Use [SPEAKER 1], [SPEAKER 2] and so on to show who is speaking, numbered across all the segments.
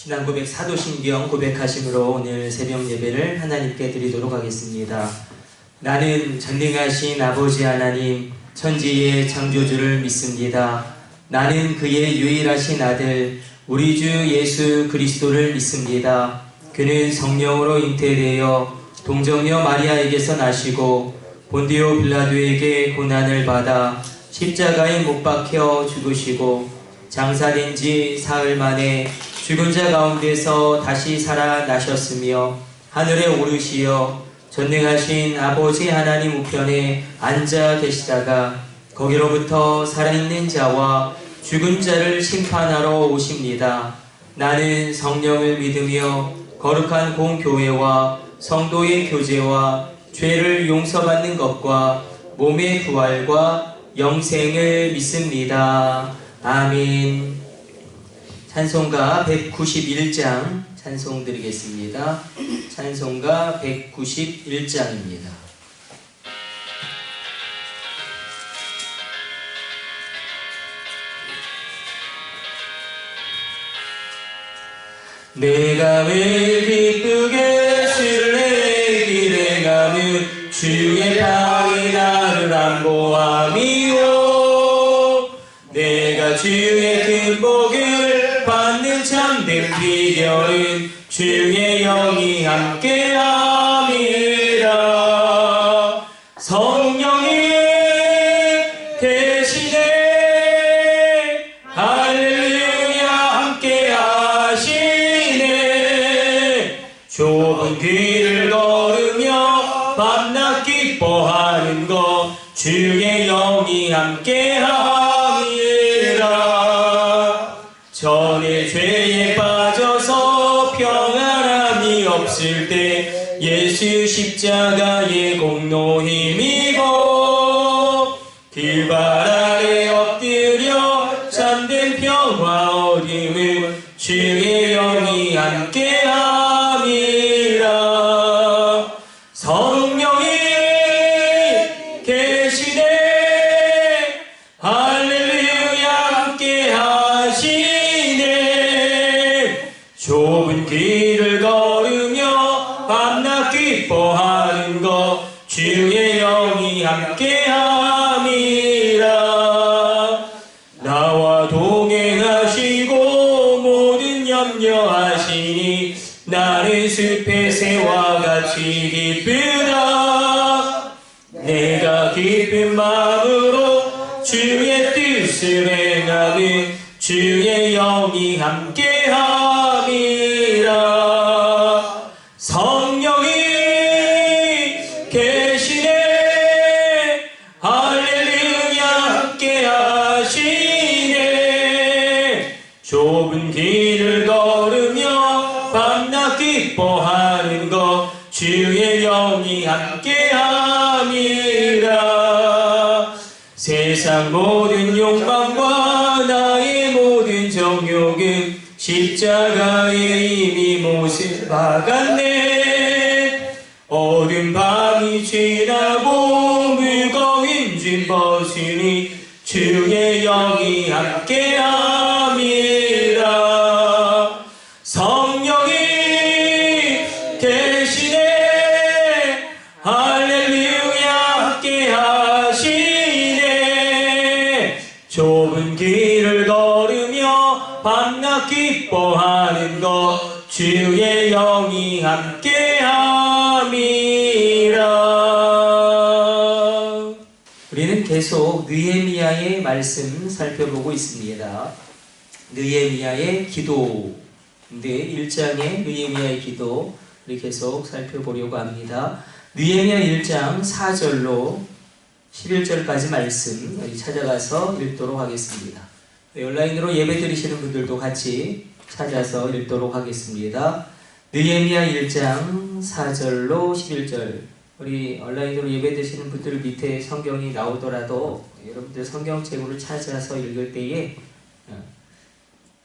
[SPEAKER 1] 신앙 고백 사도신경 고백하심으로 오늘 새벽 예배를 하나님께 드리도록 하겠습니다. 나는 전능하신 아버지 하나님 천지의 창조주를 믿습니다. 나는 그의 유일하신 아들 우리 주 예수 그리스도를 믿습니다. 그는 성령으로 잉태되어 동정녀 마리아에게서 나시고 본디오 빌라도에게 고난을 받아 십자가에 못 박혀 죽으시고 장사된 지 사흘 만에 죽은 자 가운데서 다시 살아나셨으며 하늘에 오르시어 전능하신 아버지 하나님 우편에 앉아 계시다가 거기로부터 살아있는 자와 죽은 자를 심판하러 오십니다. 나는 성령을 믿으며 거룩한 공교회와 성도의 교제와 죄를 용서받는 것과 몸의 부활과 영생을 믿습니다. 아멘. 찬송가 191장 찬송 드리겠습니다. 찬송가 191장입니다. 내가 왜 기쁘게 주를 내 길에 가는 주의 팔이 나를 안보함이요 내가 주의 큰 복을 받는 참된 비결은 주의 영이 함께함이라. 성령이 계시네 할렐루야 함께하시네. 좁은 길을 걸으며 밤낮 기뻐하는 것 주의 영이 함께함이라. 전에 죄에 빠져서 평안함이 없을 때 예수 십자가의 공로 힘입어 길발 아래 엎드려 참된 평화 얻음은 주의 영이 함께함이라. 성령이 계시네 할렐루야 함께하시네. 좁은 길을 걸으며 밤낮 기뻐하는 것 주의 영이 함께함이라. 나와 동행하시고 모든 염려하시니 나는 숲의 새와 같이 기쁘다. 내가 기쁜 마음으로 주의 뜻을 행하는 주의 영이 함께함이라. 성령이 계시네 할렐루야 함께하시네. 좁은 길을 걸으며 밤낮 기뻐하는 것 주의 영이 함께함이라. 세상 모든 욕망과 나의 모든 정욕은 십자가에 이미 못을 박았네. 어두운 밤이 지나고 무거운 짐 벗으니 주의 영이 함께함이라. 성령이 계시네 할렐루야 함께하시네. 좁은 길을 걸으며 밤낮 기뻐하는 것 주의 영이 함께함이라. 우리는 계속 느헤미야의 말씀 살펴보고 있습니다. 느헤미야의 기도인데 1장의 느헤미야의 기도 우리 계속 살펴보려고 합니다. 느헤미야 1장 4절로 11절까지 말씀 여기 찾아가서 읽도록 하겠습니다. 온라인으로 예배 드리시는 분들도 같이 찾아서 읽도록 하겠습니다. 느헤미야 1장 4절로 11절. 우리 온라인으로 예배 드시는 분들 밑에 성경이 나오더라도 여러분들 성경책으로 찾아서 읽을 때에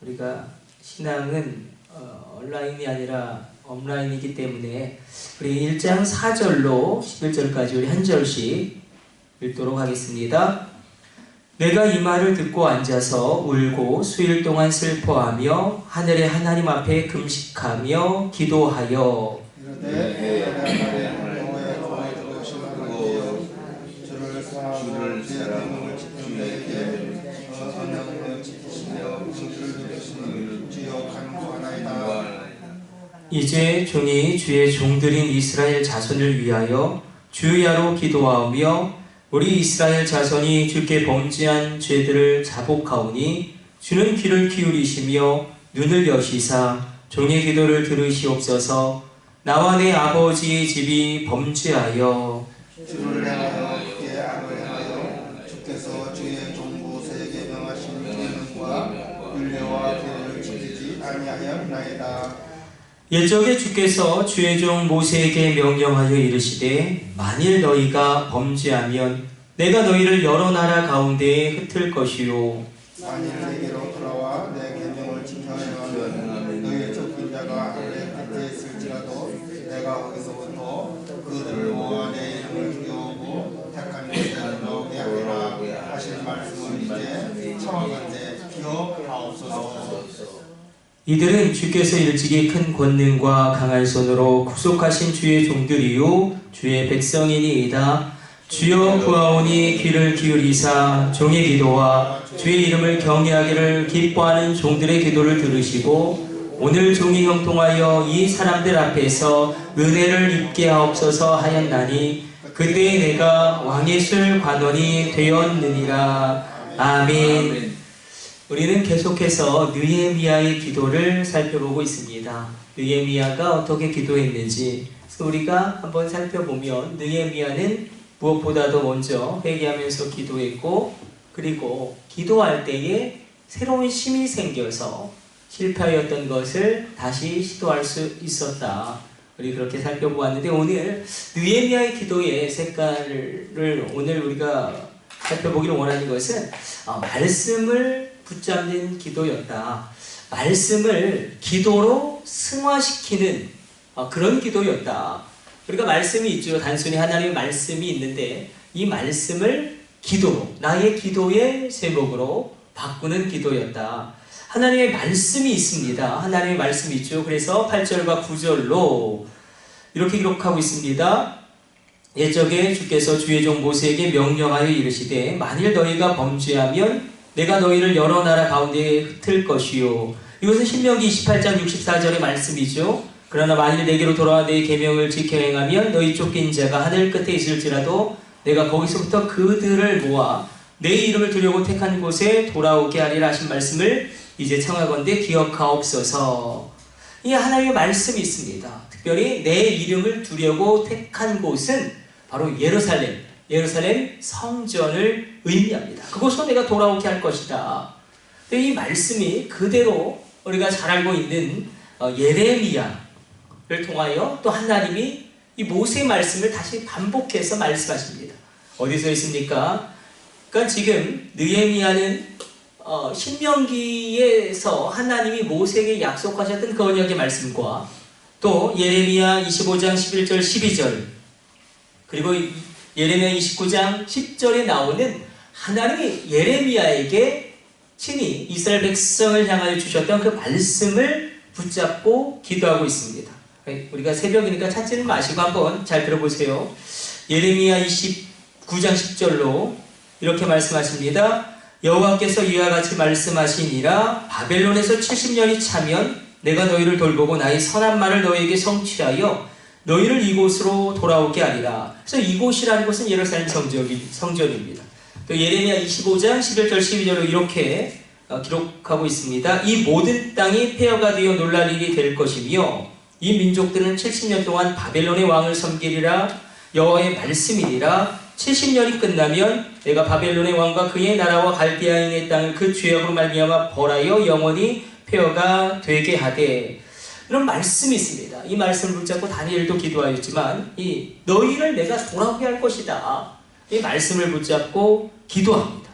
[SPEAKER 1] 우리가 신앙은 온라인이 아니라 온라인이기 때문에 우리 1장 4절로 11절까지 우리 한 절씩 읽도록 하겠습니다. 내가 이 말을 듣고 앉아서 울고 수일 동안 슬퍼하며 하늘의 하나님 앞에 금식하며 기도하여 이제 종이 주의 종들인 이스라엘 자손을 위하여 주야로 기도하며 우리 이스라엘 자손이 주께 범죄한 죄들을 자복하오니 주는 귀를 기울이시며 눈을 여시사 종의 기도를 들으시옵소서. 나와 내 아버지의 집이 범죄하여
[SPEAKER 2] 주를 향하여 크게 악을 주께서 주의 종부 세에게 명하신 계명과 율례와 계례를 지키지 아니하였나이다.
[SPEAKER 1] 옛적에 주께서 주의 종 모세에게 명령하여 이르시되 만일 너희가 범죄하면 내가 너희를 여러 나라 가운데에 흩을 것이요
[SPEAKER 2] 만일 내게로 돌아와 내 계명을 지켜 행하면 너희의 쫓긴 자가 하늘의 끝에 있을지라도 내가 거기서부터 그들을 모아 내 이름을 두려워하고 택한 곳에 나오게 하리라 하신 말씀을 이제 청하건대 기억하옵소서.
[SPEAKER 1] 이들은 주께서 일찍이 큰 권능과 강한 손으로 구속하신 주의 종들이요 주의 백성이니이다. 주여 구하오니 귀를 기울이사 종의 기도와 주의 이름을 경외하기를 기뻐하는 종들의 기도를 들으시고 오늘 종이 형통하여 이 사람들 앞에서 은혜를 입게 하옵소서 하였나니 그때 내가 왕의 술 관원이 되었느니라. 아멘. 우리는 계속해서 느헤미야의 기도를 살펴보고 있습니다. 느헤미야가 어떻게 기도했는지 우리가 한번 살펴보면 느헤미야는 무엇보다도 먼저 회개하면서 기도했고 그리고 기도할 때에 새로운 힘이 생겨서 실패하였던 것을 다시 시도할 수 있었다. 우리 그렇게 살펴보았는데 오늘 느헤미야의 기도의 색깔을 오늘 우리가 살펴보기를 원하는 것은 말씀을 붙잡는 기도였다. 말씀을 기도로 승화시키는 그런 기도였다. 우리가 말씀이 있죠. 단순히 하나님의 말씀이 있는데 이 말씀을 기도로 나의 기도의 제목으로 바꾸는 기도였다. 하나님의 말씀이 있습니다. 하나님의 말씀이 있죠. 그래서 8절과 9절로 이렇게 기록하고 있습니다. 옛적에 주께서 주의 종 모세에게 명령하여 이르시되 만일 너희가 범죄하면 내가 너희를 여러 나라 가운데에 흩을 것이요. 이것은 신명기 28장 64절의 말씀이죠. 그러나 만일 내게로 돌아와 내 계명을 지켜 행하면 너희 쫓긴 자가 하늘 끝에 있을지라도 내가 거기서부터 그들을 모아 내 이름을 두려고 택한 곳에 돌아오게 하리라 하신 말씀을 이제 청하건대 기억하옵소서. 이 하나님의 말씀이 있습니다. 특별히 내 이름을 두려고 택한 곳은 바로 예루살렘 성전을 의미합니다. 그곳으로 내가 돌아오게 할 것이다. 이 말씀이 그대로 우리가 잘 알고 있는 예레미야를 통하여 또 하나님이 이 모세의 말씀을 다시 반복해서 말씀하십니다. 어디서 있습니까? 그러니까 지금 느헤미야는 신명기에서 하나님이 모세에게 약속하셨던 그 언약의 말씀과 또 예레미야 25장 11절 12절 그리고 예레미야 29장 10절에 나오는 하나님이 예레미야에게 친히 이스라엘 백성을 향하여 주셨던 그 말씀을 붙잡고 기도하고 있습니다. 우리가 새벽이니까 찾지는 마시고 한번 잘 들어보세요. 예레미야 29장 10절로 이렇게 말씀하십니다. 여호와께서 이와 같이 말씀하시니라. 바벨론에서 70년이 차면 내가 너희를 돌보고 나의 선한 말을 너희에게 성취하여 너희를 이곳으로 돌아오게 하리라. 그래서 이곳이라는 것은 예루살렘 성전입니다. 또 예레미야 25장 11절 12절로 이렇게 기록하고 있습니다. 이 모든 땅이 폐허가 되어 놀랄 일이 될 것이며 이 민족들은 70년 동안 바벨론의 왕을 섬기리라. 여호와의 말씀이니라. 70년이 끝나면 내가 바벨론의 왕과 그의 나라와 갈대아인의 땅을 그 죄악으로 말미암아 벌하여 영원히 폐허가 되게 하되. 이런 말씀이 있습니다. 이 말씀을 붙잡고 다니엘도 기도하였지만 이 너희를 내가 돌아오게 할 것이다. 이 말씀을 붙잡고 기도합니다.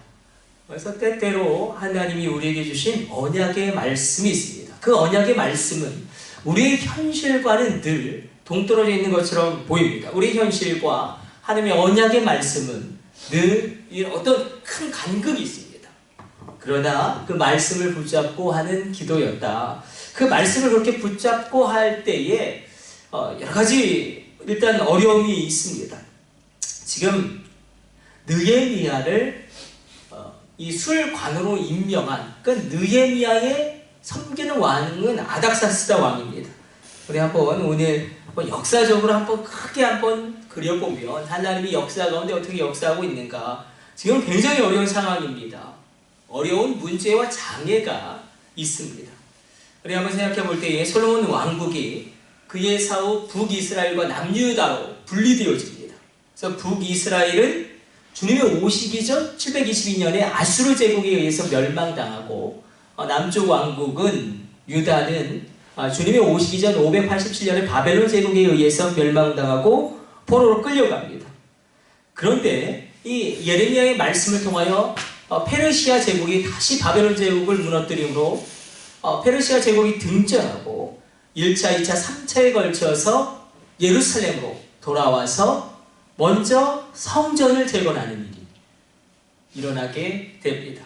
[SPEAKER 1] 그래서 때때로 하나님이 우리에게 주신 언약의 말씀이 있습니다. 그 언약의 말씀은 우리의 현실과는 늘 동떨어져 있는 것처럼 보입니다. 우리 현실과 하나님의 언약의 말씀은 늘 어떤 큰 간극이 있습니다. 그러나 그 말씀을 붙잡고 하는 기도였다. 그 말씀을 그렇게 붙잡고 할 때에 여러 가지 일단 어려움이 있습니다. 지금 느헤미야를 이 술관으로 임명한 그 느헤미야의 섬기는 왕은 아닥사스다 왕입니다. 우리 한번 오늘 역사적으로 한번 크게 한번 그려보면 하나님이 역사 가운데 어떻게 역사하고 있는가. 지금 굉장히 어려운 상황입니다. 어려운 문제와 장애가 있습니다. 우리 한번 생각해 볼 때에 솔로몬 왕국이 그의 사후 북이스라엘과 남유다로 분리되어집니다. 그래서 북이스라엘은 주님이 오시기 전 722년에 아수르 제국에 의해서 멸망당하고 남쪽 왕국은 유다는 주님이 오시기 전 587년에 바벨론 제국에 의해서 멸망당하고 포로로 끌려갑니다. 그런데 이 예레미야의 말씀을 통하여 페르시아 제국이 다시 바벨론 제국을 무너뜨림으로 페르시아 제국이 등장하고 1차, 2차, 3차에 걸쳐서 예루살렘으로 돌아와서 먼저 성전을 재건하는 일이 일어나게 됩니다.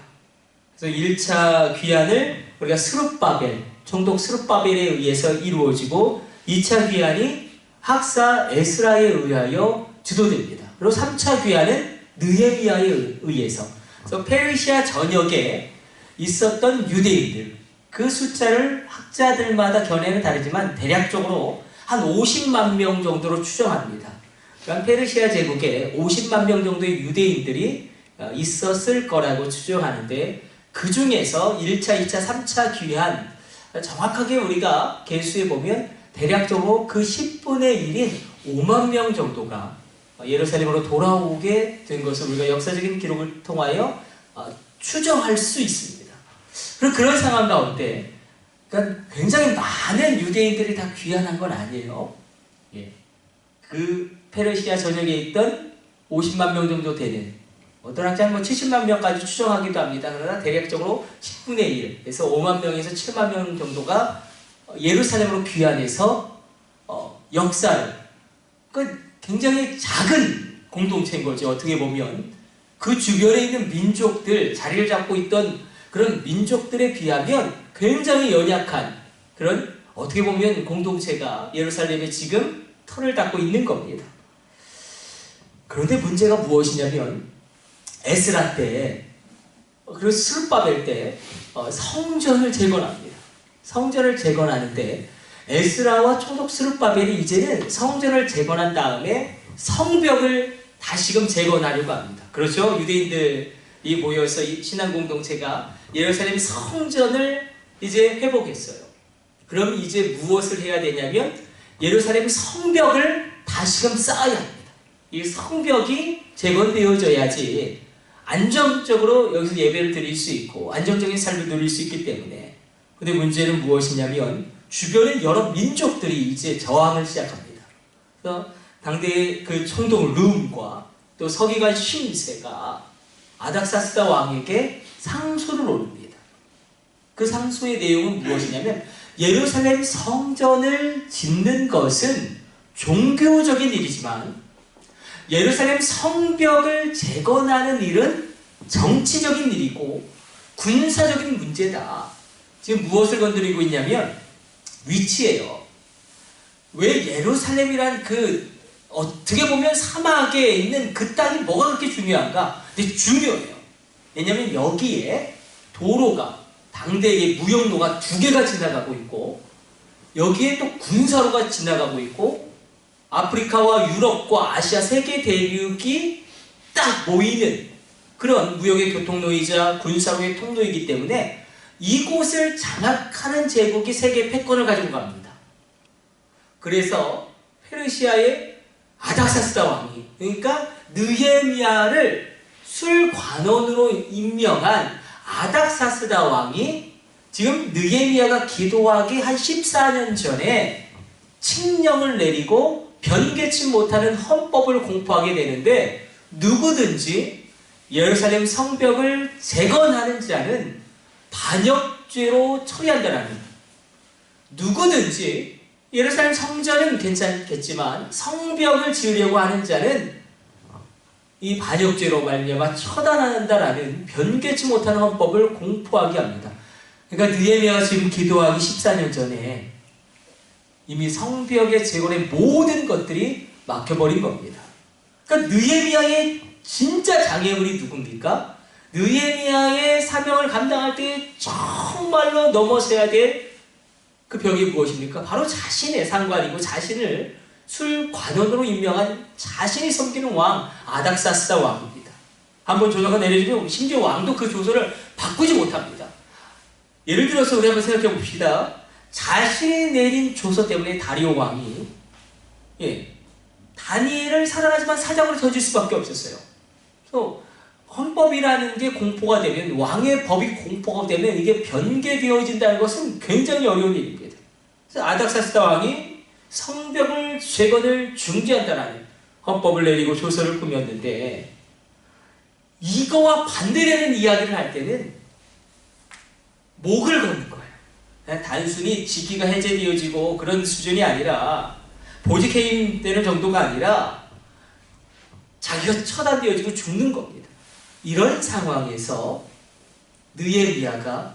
[SPEAKER 1] 그래서 1차 귀환을 우리가 스룹바벨, 총독 스룹바벨에 의해서 이루어지고 2차 귀환이 학사 에스라에 의하여 주도됩니다. 그리고 3차 귀환은 느헤미야에 의해서. 그래서 페르시아 전역에 있었던 유대인들, 그 숫자를 학자들마다 견해는 다르지만 대략적으로 한 50만 명 정도로 추정합니다. 그러니까 페르시아 제국에 50만 명 정도의 유대인들이 있었을 거라고 추정하는데 그 중에서 1차, 2차, 3차 귀환 정확하게 우리가 계수해 보면 대략적으로 그 10분의 1인 5만 명 정도가 예루살렘으로 돌아오게 된 것을 우리가 역사적인 기록을 통하여 추정할 수 있습니다. 그리고 그런 상황 가운데 그러니까 굉장히 많은 유대인들이 다 귀환한 건 아니에요. 예. 그 페르시아 전역에 있던 50만 명 정도 되는 어떤 학자는 70만 명까지 추정하기도 합니다. 그러나 대략적으로 10분의 1에서 5만 명에서 7만 명 정도가 예루살렘으로 귀환해서 역사를 굉장히 작은 공동체인 거죠. 어떻게 보면 그 주변에 있는 민족들, 자리를 잡고 있던 그런 민족들에 비하면 굉장히 연약한 그런 어떻게 보면 공동체가 예루살렘에 지금 터를 닦고 있는 겁니다. 그런데 문제가 무엇이냐면 에스라 때 그리고 스룹바벨 때 성전을 재건합니다. 성전을 재건하는데 에스라와 총독 스룹바벨이 이제는 성전을 재건한 다음에 성벽을 다시금 재건하려고 합니다. 그렇죠? 유대인들이 모여서 이 신앙 공동체가 예루살렘 성전을 이제 회복했어요. 그럼 이제 무엇을 해야 되냐면 예루살렘 성벽을 다시금 쌓아야 합니다. 이 성벽이 재건되어져야지 안정적으로 여기서 예배를 드릴 수 있고 안정적인 삶을 누릴 수 있기 때문에. 근데 문제는 무엇이냐면 주변에 여러 민족들이 이제 저항을 시작합니다. 그래서 당대의 그 총독 룸과 또 서기관 심세가 아닥사스다 왕에게 상소를 올립니다. 그 상소의 내용은 무엇이냐면 예루살렘 성전을 짓는 것은 종교적인 일이지만 예루살렘 성벽을 재건하는 일은 정치적인 일이고 군사적인 문제다. 지금 무엇을 건드리고 있냐면 위치예요. 왜 예루살렘이란 그 어떻게 보면 사막에 있는 그 땅이 뭐가 그렇게 중요한가? 근데 중요해요. 왜냐하면 여기에 도로가 당대의 무역로가 2개가 지나가고 있고 여기에 또 군사로가 지나가고 있고 아프리카와 유럽과 아시아 3개 대륙이 딱 모이는 그런 무역의 교통로이자 군사로의 통로이기 때문에 이곳을 장악하는 제국이 세계 패권을 가지고 갑니다. 그래서 페르시아의 아닥사스다 왕이 그러니까 느헤미야를 술관원으로 임명한 아닥사스다 왕이 지금 느헤미야가 기도하기 한 14년 전에 칙령을 내리고 변개치 못하는 헌법을 공포하게 되는데 누구든지 예루살렘 성벽을 재건하는 자는 반역죄로 처리한다는 누구든지 예루살렘 성전은 괜찮겠지만 성벽을 지으려고 하는 자는 이 반역죄로 말미암아 처단한다라는 변개치 못하는 헌법을 공포하게 합니다. 그러니까 느헤미야가 지금 기도하기 14년 전에 이미 성벽의 재건의 모든 것들이 막혀버린 겁니다. 그러니까 느헤미야의 진짜 장애물이 누굽니까? 느헤미야의 사명을 감당할 때 정말로 넘어서야 될 그 벽이 무엇입니까? 바로 자신의 상관이고 자신을 술관원으로 임명한 자신이 섬기는 왕 아닥사스다 왕입니다. 한번 조서가 내려지면 심지어 왕도 그 조서를 바꾸지 못합니다. 예를 들어서 우리 한번 생각해 봅시다. 자신이 내린 조서 때문에 다리오 왕이 다니엘을 사랑하지만 사장으로 던질 수밖에 없었어요. 그래서 헌법이라는 게 공포가 되면, 왕의 법이 공포가 되면 이게 변개되어진다는 것은 굉장히 어려운 일입니다. 그래서 아닥사스다 왕이 성벽을 재건을 중지한다는 헌법을 내리고 조서를 꾸몄는데, 이거와 반대되는 이야기를 할 때는 목을 거는 거예요. 그냥 단순히 직위가 해제되어지고 그런 수준이 아니라, 보직 해임되는 정도가 아니라 자기가 처단되어지고 죽는 겁니다. 이런 상황에서 느헤미야가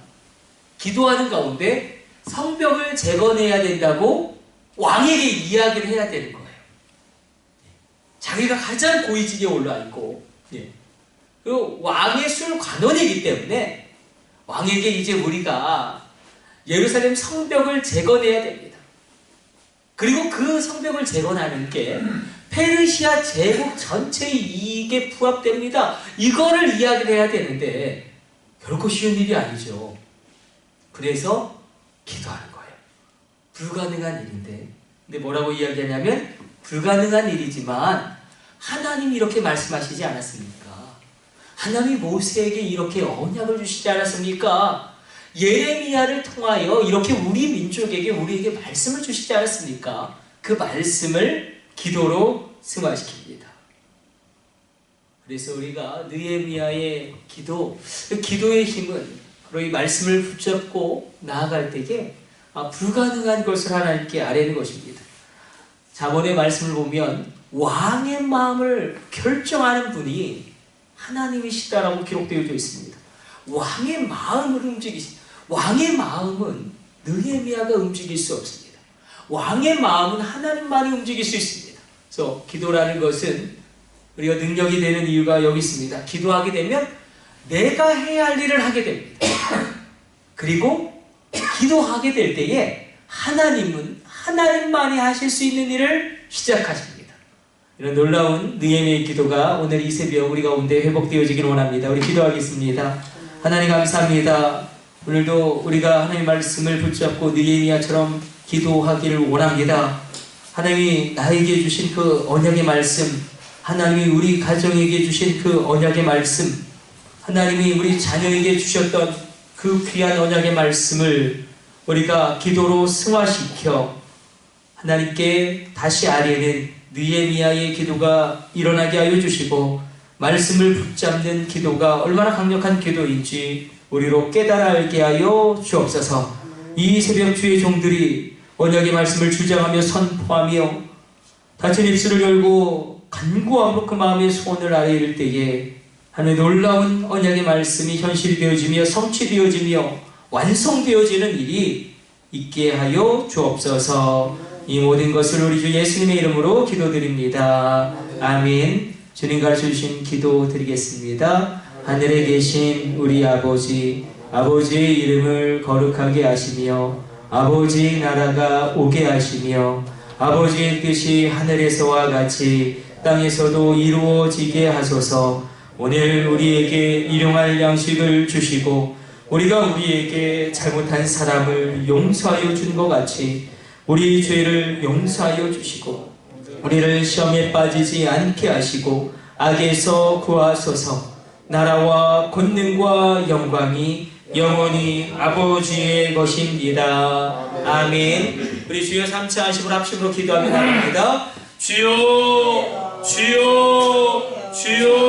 [SPEAKER 1] 기도하는 가운데 성벽을 재건해야 된다고 왕에게 이야기를 해야 되는 거예요. 자기가 가장 고위직에 올라 있고, 그리고 왕의 술관원이기 때문에 왕에게 이제 우리가 예루살렘 성벽을 재건해야 됩니다. 그리고 그 성벽을 재건하는 게 페르시아 제국 전체의 이익에 부합됩니다. 이거를 이야기를 해야 되는데 결코 쉬운 일이 아니죠. 그래서 기도하는 거예요. 불가능한 일인데, 근데 뭐라고 이야기하냐면, 불가능한 일이지만 하나님이 이렇게 말씀하시지 않았습니까? 하나님이 모세에게 이렇게 언약을 주시지 않았습니까? 예레미야를 통하여 이렇게 우리 민족에게, 우리에게 말씀을 주시지 않았습니까? 그 말씀을 기도로 승화시킵니다. 그래서 우리가 느헤미야의 기도, 그 기도의 힘은 바로 이 말씀을 붙잡고 나아갈 때에 불가능한 것을 하나님께 아뢰는 것입니다. 잠언의 말씀을 보면 왕의 마음을 결정하는 분이 하나님이시다라고 기록되어져 있습니다. 왕의 마음을 왕의 마음은 느헤미야가 움직일 수 없습니다. 왕의 마음은 하나님만이 움직일 수 있습니다. 그래서 기도라는 것은 우리가 능력이 되는 이유가 여기 있습니다. 기도하게 되면 내가 해야 할 일을 하게 됩니다. 그리고 기도하게 될 때에 하나님은 하나님만이 하실 수 있는 일을 시작하십니다. 이런 놀라운 느헤미야의 기도가 오늘 이 새벽 우리 가운데 회복되어지기를 원합니다. 우리 기도하겠습니다. 하나님 감사합니다. 오늘도 우리가 하나님의 말씀을 붙잡고 느헤미야처럼 기도하기를 원합니다. 하나님이 나에게 주신 그 언약의 말씀, 하나님이 우리 가정에게 주신 그 언약의 말씀, 하나님이 우리 자녀에게 주셨던 그 귀한 언약의 말씀을 우리가 기도로 승화시켜 하나님께 다시 아뢰는 느헤미야의 기도가 일어나게 하여 주시고, 말씀을 붙잡는 기도가 얼마나 강력한 기도인지 우리로 깨달아 알게 하여 주옵소서. 이 새벽 주의 종들이 언약의 말씀을 주장하며 선포하며 닫힌 입술을 열고 간구함으로 그 마음의 소원을 아뢰일 때에 하나님의 놀라운 언약의 말씀이 현실이 되어지며 성취되어지며 완성되어지는 일이 있게 하여 주옵소서. 이 모든 것을 우리 주 예수님의 이름으로 기도드립니다. 아멘. 주님 가르쳐주신 기도 드리겠습니다. 하늘에 계신 우리 아버지, 아버지의 이름을 거룩하게 하시며 아버지의 나라가 오게 하시며 아버지의 뜻이 하늘에서와 같이 땅에서도 이루어지게 하소서. 오늘 우리에게 일용할 양식을 주시고 우리가 우리에게 잘못한 사람을 용서하여 준 것 같이 우리 죄를 용서하여 주시고 우리를 시험에 빠지지 않게 하시고 악에서 구하소서. 나라와 권능과 영광이 영원히 아버지의 것입니다. 아멘. 우리 주여 3차 안식으로 합심으로 기도하며 나갑니다. 주여 주여 주여